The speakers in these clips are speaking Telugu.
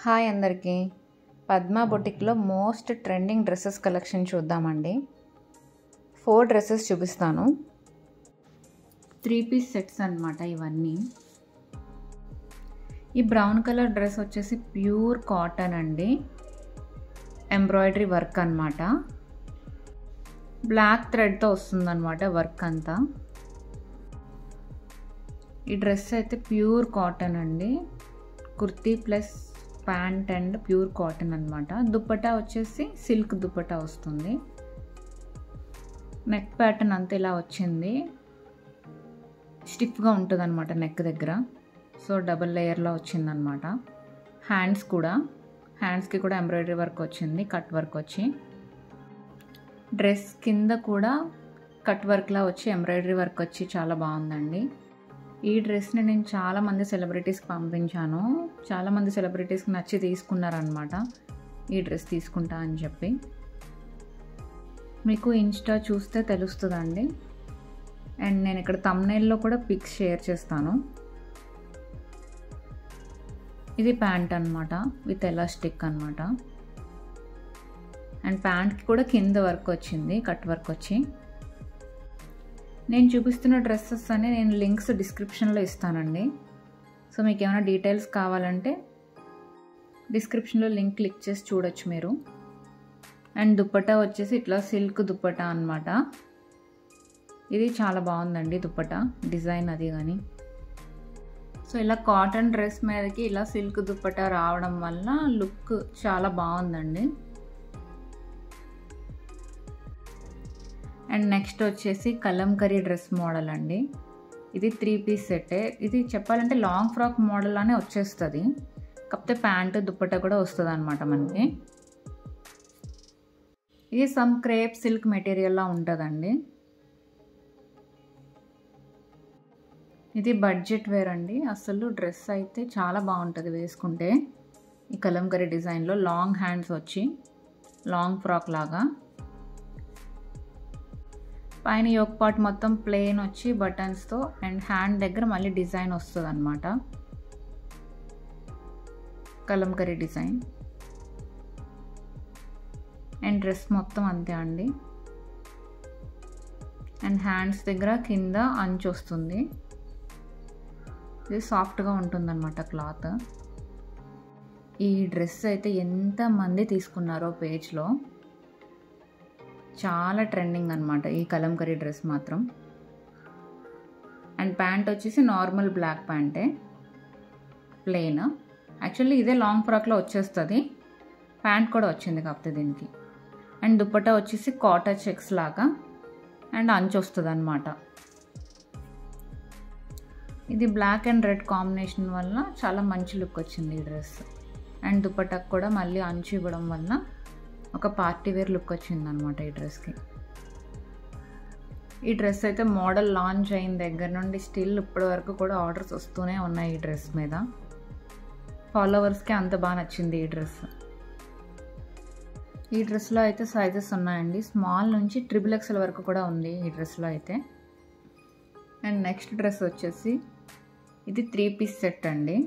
హాయ్ అందరికీ. పద్మా బొటిక్లో మోస్ట్ ట్రెండింగ్ డ్రెస్సెస్ కలెక్షన్ చూద్దామండి. 4 డ్రెస్సెస్ చూపిస్తాను. 3 పీస్ సెట్స్ అన్నమాట ఇవన్నీ. ఈ బ్రౌన్ కలర్ డ్రెస్ వచ్చేసి ప్యూర్ కాటన్ అండి, ఎంబ్రాయిడరీ వర్క్ అన్నమాట. బ్లాక్ థ్రెడ్తో వస్తుందన్నమాట వర్క్ అంతా. ఈ డ్రెస్ అయితే ప్యూర్ కాటన్ అండి, kurti plus pant and pure cotton అన్నమాట. దుపట్టా వచ్చేసి సిల్క్ దుపట్టా వస్తుంది. నెక్ ప్యాటర్న్ అంతా ఇలా వచ్చింది, స్టిఫ్గా ఉంటుంది అనమాట నెక్ దగ్గర. సో డబుల్ లేయర్లో వచ్చిందనమాట. హ్యాండ్స్కి కూడా ఎంబ్రాయిడరీ వర్క్ వచ్చింది, కట్ వర్క్ వచ్చి. డ్రెస్ కింద కూడా కట్ వర్క్లా వచ్చి ఎంబ్రాయిడరీ వర్క్ వచ్చి చాలా బాగుందండి. ఈ డ్రెస్ని నేను చాలామంది సెలబ్రిటీస్కి పంపించాను. చాలామంది సెలబ్రిటీస్కి నచ్చి తీసుకున్నారనమాట ఈ డ్రెస్ తీసుకుంటా అని చెప్పి. మీకు ఇన్స్టా చూస్తే తెలుస్తుందండి. అండ్ నేను ఇక్కడ థంబ్నెయిల్లో కూడా పిక్స్ షేర్ చేస్తాను. ఇది ప్యాంట్ అనమాట, విత్ ఎలాస్టిక్ అనమాట. అండ్ ప్యాంట్కి కూడా కింద వర్క్ వచ్చింది, కట్ వర్క్ వచ్చి. నేను చూపిస్తున్న డ్రెస్సెస్ అని నేను లింక్స్ డిస్క్రిప్షన్లో ఇస్తానండి. సో మీకు ఏమైనా డీటెయిల్స్ కావాలంటే డిస్క్రిప్షన్లో లింక్ క్లిక్ చేసి చూడొచ్చు మీరు. అండ్ దుపట్టా వచ్చేసి ఇట్లా సిల్క్ దుపట్టా అనమాట. ఇది చాలా బాగుందండి దుపట్టా డిజైన్ అది కానీ. సో ఇలా కాటన్ డ్రెస్ మీదకి ఇలా సిల్క్ దుపట్టా రావడం వల్ల లుక్ చాలా బాగుందండి. అండ్ నెక్స్ట్ వచ్చేసి కలంకరీ డ్రెస్ మోడల్ అండి. ఇది 3 పీస్ సెట్టే. ఇది చెప్పాలంటే లాంగ్ ఫ్రాక్ మోడల్ అనే వచ్చేస్తుంది, కాకపోతే ప్యాంట్ దుపట్టా కూడా వస్తుంది అనమాట మనకి. ఇది సమ్ క్రేప్ సిల్క్ మెటీరియల్లా ఉంటుందండి. ఇది బడ్జెట్ వేర్ అండి. అసలు డ్రెస్ అయితే చాలా బాగుంటుంది వేసుకుంటే. ఈ కలంకరీ డిజైన్లో లాంగ్ హ్యాండ్స్ వచ్చి లాంగ్ ఫ్రాక్ లాగా, పైన యోక్ పార్ట్ మొత్తం ప్లెయిన్ వచ్చి బటన్స్తో, అండ్ హ్యాండ్ దగ్గర మళ్ళీ డిజైన్ వస్తుంది అనమాట, కలంకరీ డిజైన్. అండ్ డ్రెస్ మొత్తం అంతే అండి. అండ్ హ్యాండ్స్ దగ్గర కింద అంచు వస్తుంది. ఇది సాఫ్ట్గా ఉంటుందన్నమాట క్లాత్. ఈ డ్రెస్ అయితే ఎంతమంది తీసుకున్నారో పేజ్లో, చాలా ట్రెండింగ్ అనమాట ఈ కలంకరీ డ్రెస్ మాత్రం. అండ్ ప్యాంట్ వచ్చేసి నార్మల్ బ్లాక్ ప్యాంటే, ప్లెయిన్. యాక్చువల్లీ ఇదే లాంగ్ ఫ్రాక్లో వచ్చేస్తుంది, ప్యాంట్ కూడా వచ్చింది కాకపోతే దీనికి. అండ్ దుపట్టా వచ్చేసి కాటన్ చెక్స్ లాగా, అండ్ అంచు వస్తుంది అనమాట. ఇది బ్లాక్ అండ్ రెడ్ కాంబినేషన్ వల్ల చాలా మంచి లుక్ వచ్చింది ఈ డ్రెస్. అండ్ దుపట్టాకు కూడా మళ్ళీ అంచు ఇవ్వడం వల్ల ఒక పార్టీ వేర్ లుక్ వచ్చిందనమాట ఈ డ్రెస్కి. ఈ డ్రెస్ అయితే మోడల్ లాంచ్ అయిన దగ్గర నుండి స్టిల్ ఇప్పటి వరకు కూడా ఆర్డర్స్ వస్తూనే ఉన్నాయి ఈ డ్రెస్ మీద. ఫాలోవర్స్కి అంత బాగా నచ్చింది ఈ డ్రెస్. ఈ డ్రెస్లో అయితే సైజెస్ ఉన్నాయండి, స్మాల్ నుంచి XXL వరకు కూడా ఉంది ఈ డ్రెస్లో అయితే. అండ్ నెక్స్ట్ డ్రెస్ వచ్చేసి ఇది 3 పీస్ సెట్ అండి.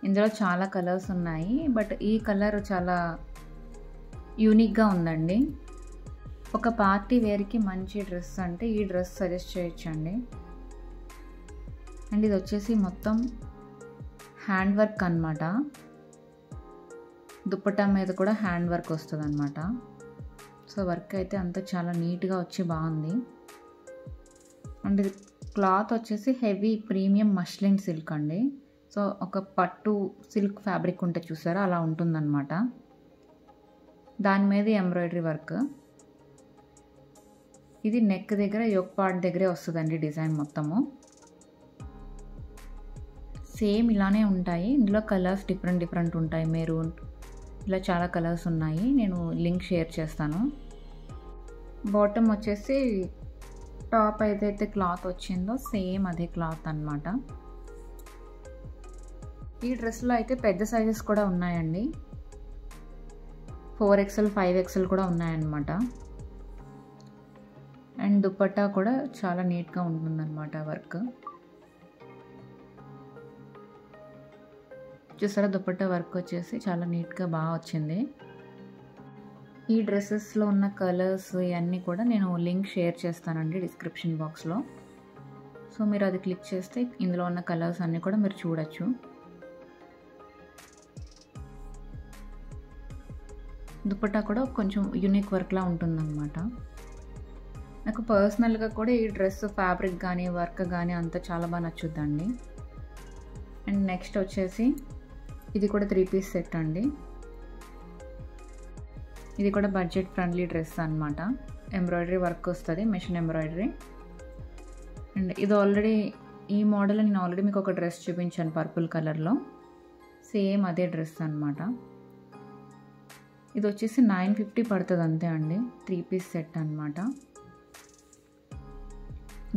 ఇందులో చాలా కలర్స్ ఉన్నాయి, బట్ ఈ కలర్ చాలా యూనిక్గా ఉందండి. ఒక పార్టీ వేర్కి మంచి డ్రెస్ అంటే ఈ డ్రెస్ సజెస్ట్ చేయొచ్చండి. అండ్ ఇది వచ్చేసి మొత్తం హ్యాండ్ వర్క్ అన్నమాట. దుపట్టా మీద కూడా హ్యాండ్ వర్క్ వస్తుంది అనమాట. సో వర్క్ అయితే అంతా చాలా నీట్గా వచ్చి బాగుంది. అండ్ ఇది క్లాత్ వచ్చేసి హెవీ ప్రీమియం మస్లిన్ సిల్క్ అండి. సో ఒక పట్టు సిల్క్ ఫ్యాబ్రిక్ ఉంటే చూసారా, అలా ఉంటుందన్నమాట. దాని మీద ఎంబ్రాయిడరీ వర్క్. ఇది నెక్ దగ్గర యోక్ పార్ట్ దగ్గరే వస్తుందండి డిజైన్ మొత్తము. సేమ్ ఇలానే ఉంటాయి. ఇందులో కలర్స్ డిఫరెంట్ ఉంటాయి. మెరూన్, ఇలా చాలా కలర్స్ ఉన్నాయి. నేను లింక్ షేర్ చేస్తాను. బాటమ్ వచ్చేసి టాప్ ఏదైతే క్లాత్ వచ్చిందో సేమ్ అదే క్లాత్ అన్నమాట. ఈ డ్రెస్లో అయితే పెద్ద సైజెస్ కూడా ఉన్నాయండి, 4XL 5XL కూడా ఉన్నాయన్నమాట. అండ్ దుపట్టా కూడా చాలా నీట్గా ఉంటుందన్నమాట వర్క్. చూసారా దుపట్టా వర్క్ వచ్చేసి చాలా నీట్గా బాగా వచ్చింది. ఈ డ్రెస్సెస్లో ఉన్న కలర్స్ ఇవన్నీ కూడా నేను లింక్ షేర్ చేస్తానండి డిస్క్రిప్షన్ బాక్స్లో. సో మీరు అది క్లిక్ చేస్తే ఇందులో ఉన్న కలర్స్ అన్నీ కూడా మీరు చూడొచ్చు. దుపట్టా కూడా కొంచెం యూనిక్ వర్క్లా ఉంటుందన్నమాట. నాకు పర్సనల్గా కూడా ఈ డ్రెస్ ఫ్యాబ్రిక్ కానీ వర్క్ కానీ అంతా చాలా బాగా నచ్చుద్దండి. అండ్ నెక్స్ట్ వచ్చేసి ఇది కూడా 3 పీస్ సెట్ అండి. ఇది కూడా బడ్జెట్ ఫ్రెండ్లీ డ్రెస్ అనమాట. ఎంబ్రాయిడరీ వర్క్ వస్తుంది, మెషిన్ ఎంబ్రాయిడరీ. అండ్ ఇది ఆల్రెడీ ఈ మోడల్ నేను ఆల్రెడీ మీకు ఒక డ్రెస్ చూపించాను పర్పుల్ కలర్లో, సేమ్ అదే డ్రెస్ అనమాట. ఇది వచ్చేసి 950 పడుతుంది అంతే అండి. 3 పీస్ సెట్ అనమాట.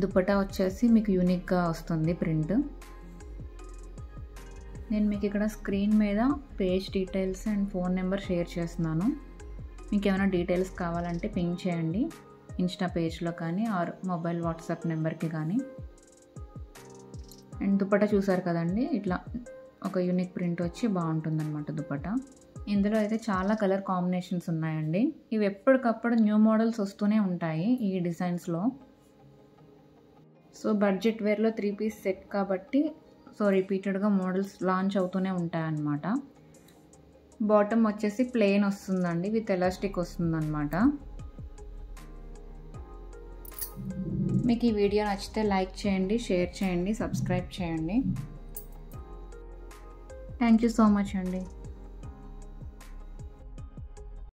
దుపట్టా వచ్చేసి మీకు యూనిక్గా వస్తుంది ప్రింట్. నేను మీకు ఇక్కడ స్క్రీన్ మీద page details and phone number share చేస్తున్నాను. మీకు ఏమైనా డీటెయిల్స్ కావాలంటే పింగ్ చేయండి ఇన్స్టా పేజ్లో కానీ ఆర్ మొబైల్ వాట్సాప్ నెంబర్కి కానీ. అండ్ దుపట్టా చూసారు కదండి, ఇట్లా ఒక యూనిక్ ప్రింట్ వచ్చి బాగుంటుందన్నమాట దుపట్టా. ఇందులో అయితే చాలా కలర్ కాంబినేషన్స్ ఉన్నాయండి. ఇవి ఎప్పటికప్పుడు న్యూ మోడల్స్ వస్తూనే ఉంటాయి ఈ డిజైన్స్లో. సో బడ్జెట్ వేర్లో 3 పీస్ సెట్ కాబట్టి సో రిపీటెడ్గా మోడల్స్ లాంచ్ అవుతూనే ఉంటాయన్నమాట. బాటమ్ వచ్చేసి ప్లెయిన్ వస్తుందండి, విత్ ఎలాస్టిక్ వస్తుందన్నమాట. మీకు ఈ వీడియో నచ్చితే లైక్ చేయండి, షేర్ చేయండి, సబ్స్క్రైబ్ చేయండి. థ్యాంక్ యూ సో మచ్ అండి.